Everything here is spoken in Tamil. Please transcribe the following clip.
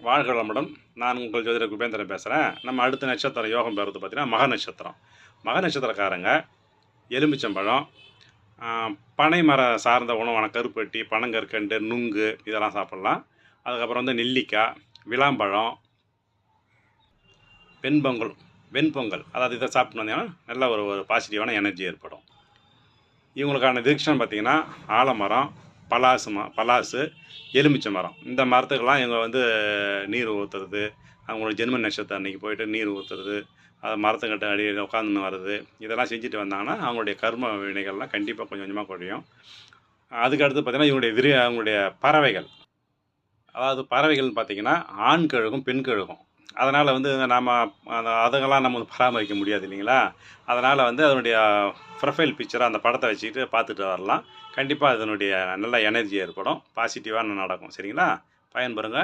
வாழ்க வளமுடன். நான் உங்கள் ஜோதிடர் குபேந்திரன் பேசுகிறேன். நம்ம அடுத்த நட்சத்திரம் யோகம் பெறுறது பார்த்தீங்கன்னா மக நட்சத்திரம். மக நட்சத்திரக்காரங்க எலுமிச்சம்பழம், பனை மரம் சார்ந்த உணவான கருப்பட்டி, பனங்கற்கண்டு, நுங்கு இதெல்லாம் சாப்பிட்லாம். அதுக்கப்புறம் வந்து நெல்லிக்காய், விளாம்பழம், வெண்பொங்கல் அதாவது இதை சாப்பிட்டு வந்தீங்கன்னா நல்ல ஒரு பாசிட்டிவான எனர்ஜி ஏற்படும். இவங்களுக்கான விருட்சம் பார்த்திங்கன்னா ஆலமரம், பலாசு, எலுமிச்சை மரம். இந்த மரத்துக்கெல்லாம் இவங்க வந்து நீர் ஊற்றுறது, அவங்களோட ஜென்ம நட்சத்திரம் அன்றைக்கி போயிட்டு நீர் ஊற்றுறது, அது மரத்துக்கிட்ட அடியில் உட்காந்துன்னு வர்றது, இதெல்லாம் செஞ்சுட்டு வந்தாங்கன்னா அவங்களுடைய கர்ம வினைகள்லாம் கண்டிப்பாக கொஞ்சம் கொஞ்சமாக குறையும். அதுக்கு அடுத்து பார்த்திங்கன்னா அவங்களுடைய பறவைகள், அதாவது பறவைகள்னு பார்த்திங்கன்னா ஆண் கழுகும் பெண் கழுகும். அதனால் வந்து நாம் அதுங்கெல்லாம் நம்ம பராமரிக்க முடியாது இல்லைங்களா? அதனால் வந்து அதனுடைய ப்ரொஃபைல் பிக்சரை அந்த படத்தை வச்சுக்கிட்டு பார்த்துட்டு வரலாம். கண்டிப்பாக அதனுடைய நல்ல எனர்ஜி ஏற்படும், பாசிட்டிவாக நடக்கும். சரிங்களா? பயன்பெறுங்க.